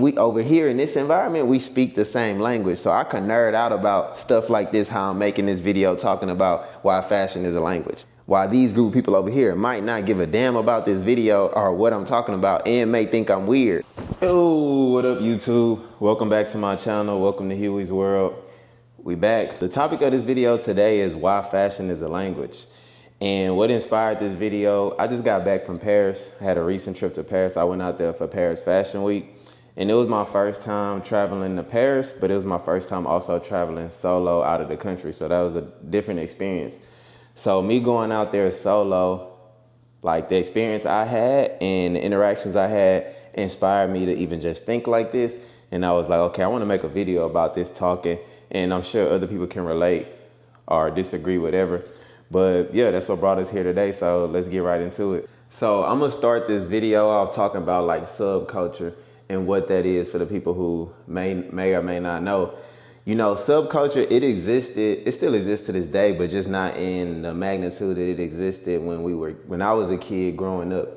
We over here in this environment, we speak the same language. So I can nerd out about stuff like this, how I'm making this video talking about why fashion is a language. Why these group of people over here might not give a damn about this video or what I'm talking about and may think I'm weird. Oh, what up YouTube? Welcome back to my channel. Welcome to Huey's World. We back. The topic of this video today is why fashion is a language. And what inspired this video, I just got back from Paris. I had a recent trip to Paris. I went out there for Paris Fashion Week. And it was my first time traveling to Paris, but it was my first time also traveling solo out of the country. So that was a different experience. So me going out there solo, like the experience I had and the interactions I had inspired me to even just think like this. And I was like, okay, I want to make a video about this talking, and I'm sure other people can relate or disagree, whatever. But yeah, that's what brought us here today. So let's get right into it. So I'm gonna start this video off talking about like subculture and what that is for the people who may or may not know. You know, subculture, it still exists to this day, but just not in the magnitude that it existed when I was a kid growing up.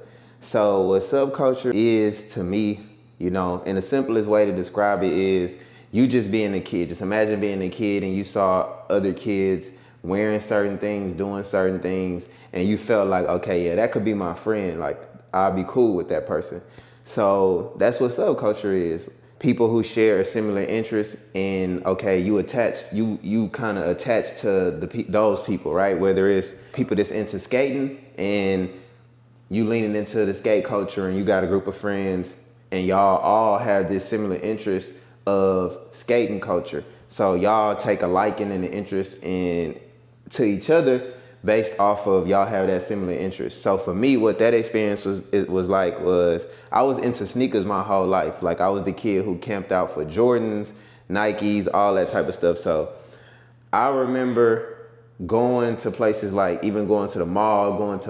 So what subculture is to me, you know, and the simplest way to describe it is you just being a kid. Just imagine being a kid and you saw other kids wearing certain things, doing certain things, and you felt like, okay, yeah, that could be my friend. Like, I'll be cool with that person. So that's what subculture is. People who share a similar interest in, okay, you kind of attach to those people, right? Whether it's people that's into skating and you leaning into the skate culture and you got a group of friends and y'all all have this similar interest of skating culture. So y'all take a liking and an interest to each other based off of y'all have that similar interest. So for me, what that experience was I was into sneakers my whole life. Like I was the kid who camped out for Jordans, Nikes, all that type of stuff. So I remember going to places like even going to the mall, going to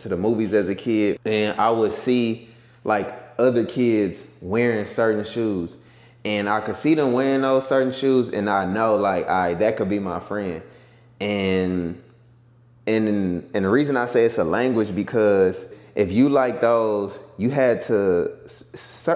the movies as a kid, and I would see like other kids wearing certain shoes. And I could see them wearing those certain shoes and I know like, all right, that could be my friend. And the reason I say it's a language because if you like those, you had to,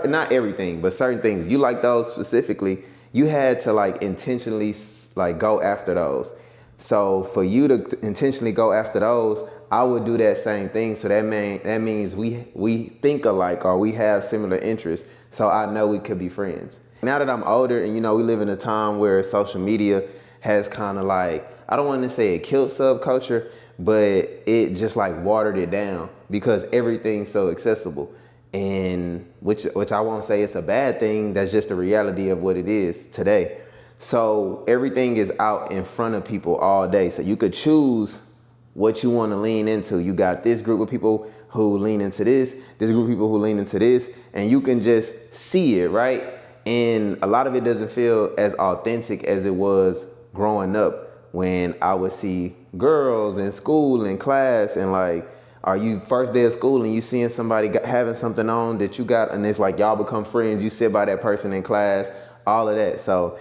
not everything, but certain things, if you like those specifically, you had to like intentionally like go after those. So for you to intentionally go after those, I would do that same thing. So that means we think alike or we have similar interests. So I know we could be friends. Now that I'm older and, you know, we live in a time where social media has kind of like, I don't want to say it killed subculture, but it just like watered it down because everything's so accessible. And which I won't say it's a bad thing. That's just the reality of what it is today. So everything is out in front of people all day. So you could choose what you want to lean into. You got this group of people who lean into this group of people who lean into this, and you can just see it, right? And a lot of it doesn't feel as authentic as it was growing up when I would see girls in school and class and like, are you first day of school and you seeing somebody having something on that you got and it's like y'all become friends, you sit by that person in class, all of that. So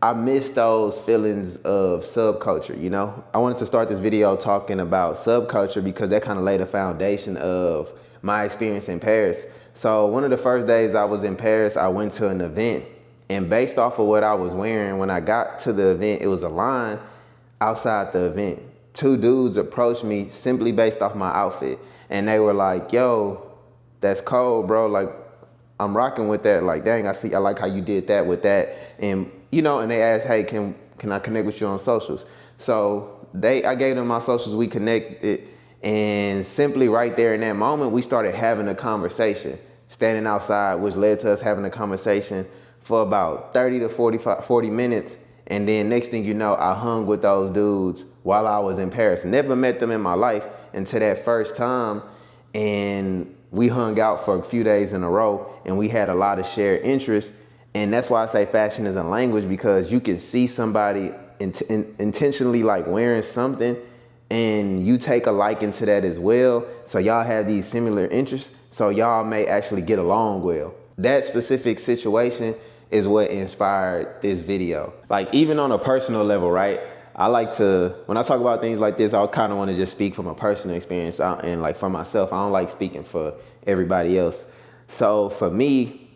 I miss those feelings of subculture, you know? I wanted to start this video talking about subculture because that kind of laid a foundation of my experience in Paris. So one of the first days I was in Paris, I went to an event. And based off of what I was wearing, when I got to the event, it was a line outside the event. Two dudes approached me simply based off my outfit. And they were like, yo, that's cold, bro. Like, I'm rocking with that. Like, dang, I like how you did that with that. And, you know, and they asked, hey, can I connect with you on socials? So I gave them my socials, we connected. And simply right there in that moment, we started having a conversation, standing outside, which led to us having a conversation for about 30 to 40 minutes. And then next thing you know, I hung with those dudes while I was in Paris. Never met them in my life until that first time. And we hung out for a few days in a row and we had a lot of shared interests. And that's why I say fashion is a language, because you can see somebody intentionally like wearing something and you take a liking to that as well. So y'all have these similar interests. So y'all may actually get along well. That specific situation is what inspired this video. Like even on a personal level, right? I like to, when I talk about things like this, I kind of want to just speak from a personal experience and like for myself. I don't like speaking for everybody else. So for me,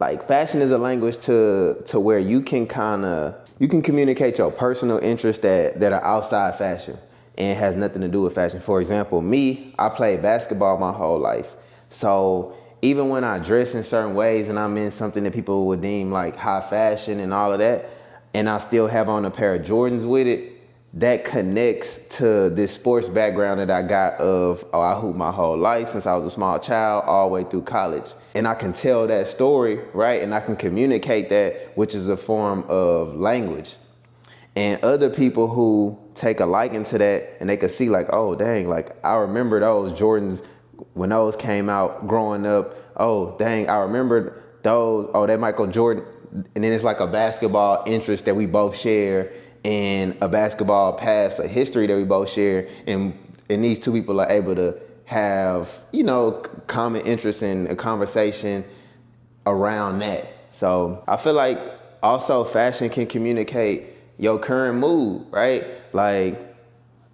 Like fashion is a language to where you can communicate your personal interests that are outside fashion and has nothing to do with fashion. For example, me, I played basketball my whole life. So even when I dress in certain ways and I'm in something that people would deem like high fashion and all of that, and I still have on a pair of Jordans with it, that connects to this sports background that I got of, I hooped my whole life since I was a small child all the way through college. And I can tell that story, right? And I can communicate that, which is a form of language. And other people who take a liking to that and they can see like, oh, dang, like I remember those Jordans when those came out growing up. Oh, dang, I remember those, oh, that Michael Jordan. And then it's like a basketball interest that we both share and a basketball past, a history that we both share. And these two people are able to have, common interest in a conversation around that. So I feel like also fashion can communicate your current mood, right? Like,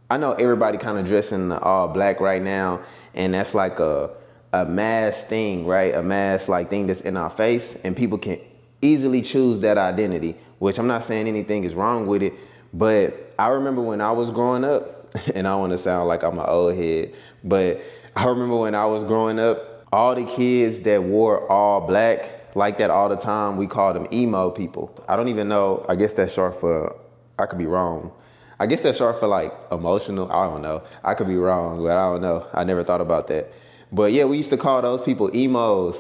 I know everybody kind of dressing all black right now, and that's like a mass thing, right? A mass like thing that's in our face, and people can easily choose that identity, which I'm not saying anything is wrong with it, but I remember when I was growing up, and I want to sound like I'm an old head, but I remember when I was growing up, all the kids that wore all black like that all the time, we called them emo people. I don't even know, I guess that's short for, I could be wrong. I guess that's short for like emotional, I don't know. I could be wrong, but I don't know. I never thought about that. But yeah, we used to call those people emos.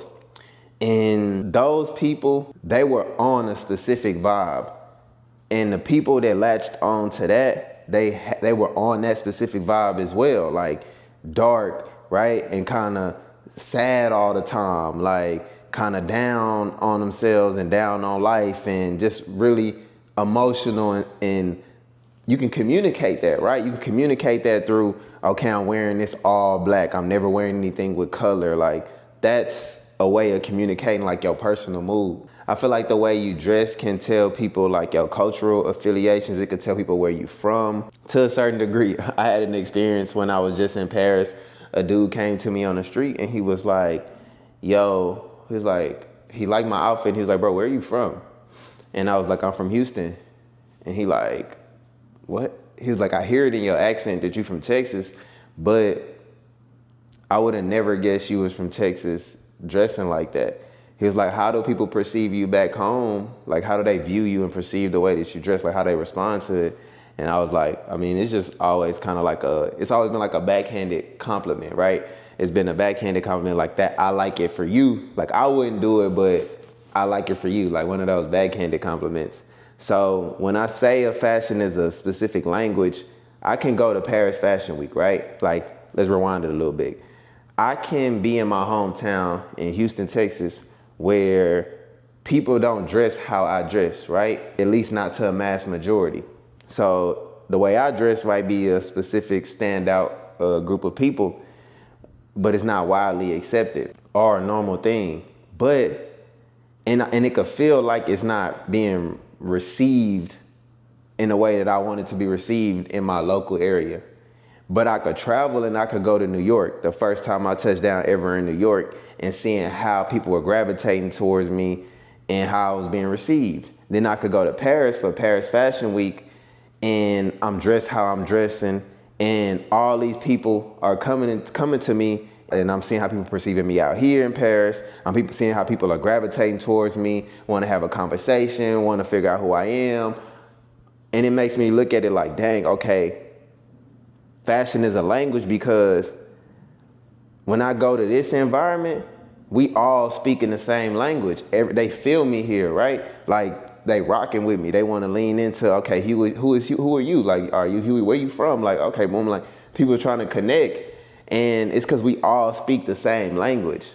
And those people, they were on a specific vibe. And the people that latched on to that, they were on that specific vibe as well. Like dark, right? And kind of sad all the time. Like kind of down on themselves and down on life and just really emotional. And you can communicate that, right? You can communicate that through, okay, I'm wearing this all black. I'm never wearing anything with color. Like that's a way of communicating like your personal mood. I feel like the way you dress can tell people like your cultural affiliations. It could tell people where you from to a certain degree. I had an experience when I was just in Paris. A dude came to me on the street and he was like, yo, he liked my outfit. He was like, bro, where are you from? And I was like, I'm from Houston. And he like, what? He was like, I hear it in your accent that you from Texas, but I would have never guessed you was from Texas dressing like that. He was like, how do people perceive you back home? Like, how do they view you and perceive the way that you dress? Like, how they respond to it? And I was like, I mean, it's just always kind of like it's always been like a backhanded compliment, right? It's been a backhanded compliment like that. I like it for you. Like, I wouldn't do it, but I like it for you. Like one of those backhanded compliments. So when I say a fashion is a specific language, I can go to Paris Fashion Week, right? Like, let's rewind it a little bit. I can be in my hometown in Houston, Texas, where people don't dress how I dress, right? At least not to a mass majority. So the way I dress might be a specific standout group of people, but it's not widely accepted or a normal thing. But, and it could feel like it's not being received in a way that I want it to be received in my local area. But I could travel and I could go to New York. The first time I touched down ever in New York and seeing how people were gravitating towards me and how I was being received. Then I could go to Paris for Paris Fashion Week and I'm dressed how I'm dressing and all these people are coming to me and I'm seeing how people perceiving me out here in Paris. I'm seeing how people are gravitating towards me, want to have a conversation, want to figure out who I am. And it makes me look at it like, dang, okay, fashion is a language because when I go to this environment, we all speak in the same language. They feel me here, right? Like they rocking with me. They want to lean into, okay, who are you? Like, are you Huey? Where you from? Like, okay, boom, like people are trying to connect. And it's because we all speak the same language,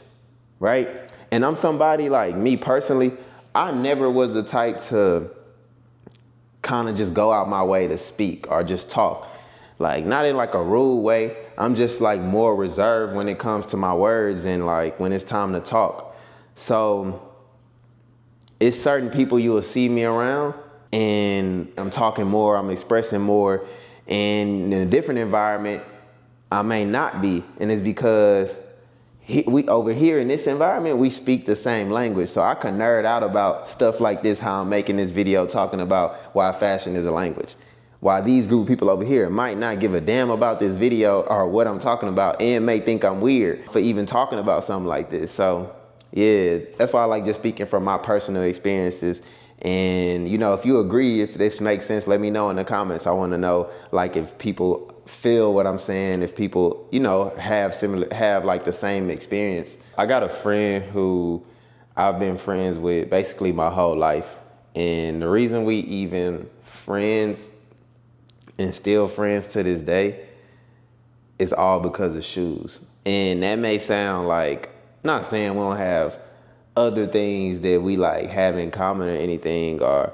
right? And I'm somebody like me personally, I never was the type to kind of just go out my way to speak or just talk. Like, not in like a rude way. I'm just like more reserved when it comes to my words and like when it's time to talk. So it's certain people you will see me around and I'm talking more, I'm expressing more. And in a different environment, I may not be. And it's because we over here in this environment, we speak the same language. So I can nerd out about stuff like this, how I'm making this video talking about why fashion is a language. Why these group of people over here might not give a damn about this video or what I'm talking about and may think I'm weird for even talking about something like this. So yeah, that's why I like just speaking from my personal experiences. And you know, if you agree, if this makes sense, let me know in the comments. I want to know like if people feel what I'm saying, if people, you know, have like the same experience. I got a friend who I've been friends with basically my whole life. And the reason we even friends and still friends to this day is all because of shoes. And that may sound like, not saying we don't have other things that we like have in common or anything, or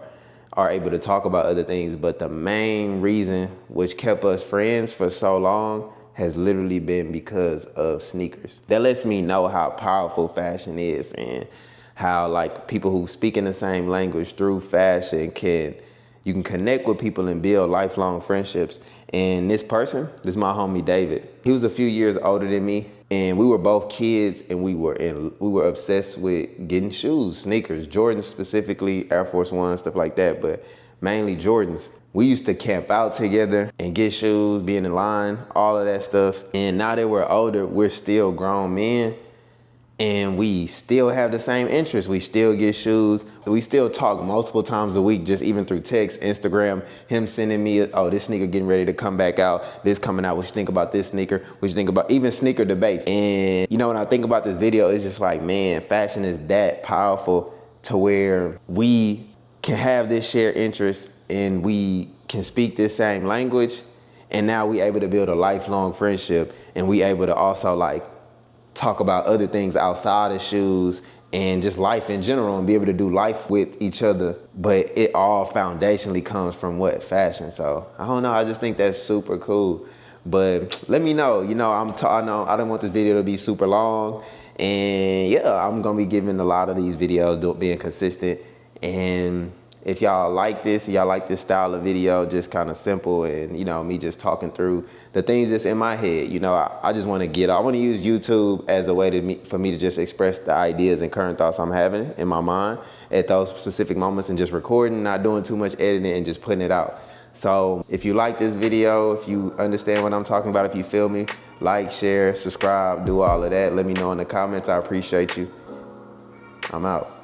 are able to talk about other things, but the main reason which kept us friends for so long has literally been because of sneakers. That lets me know how powerful fashion is and how like people who speak in the same language through fashion you can connect with people and build lifelong friendships. And this person, this is my homie David. He was a few years older than me, and we were both kids, and we were obsessed with getting shoes, sneakers, Jordans specifically, Air Force One, stuff like that, but mainly Jordans. We used to camp out together and get shoes, being in line, all of that stuff. And now that we're older, we're still grown men, and we still have the same interests. We still get shoes. We still talk multiple times a week, just even through text, Instagram, him sending me, oh, this sneaker getting ready to come back out, this coming out, what you think about this sneaker, what you think about even sneaker debates. And you know, when I think about this video, it's just like, man, fashion is that powerful to where we can have this shared interest and we can speak this same language. And now we able to build a lifelong friendship, and we able to also like talk about other things outside of shoes and just life in general, and be able to do life with each other. But it all foundationally comes from what? Fashion. So I don't know, I just think that's super cool. But let me know, you know, I know I don't want this video to be super long, and yeah, I'm gonna be giving a lot of these videos, being consistent. And if y'all like this, y'all like this style of video, just kind of simple and, you know, me just talking through the things that's in my head. You know, I just want to I want to use YouTube as a way for me to just express the ideas and current thoughts I'm having in my mind at those specific moments, and just recording, not doing too much editing, and just putting it out. So if you like this video, if you understand what I'm talking about, if you feel me, like, share, subscribe, do all of that. Let me know in the comments. I appreciate you. I'm out.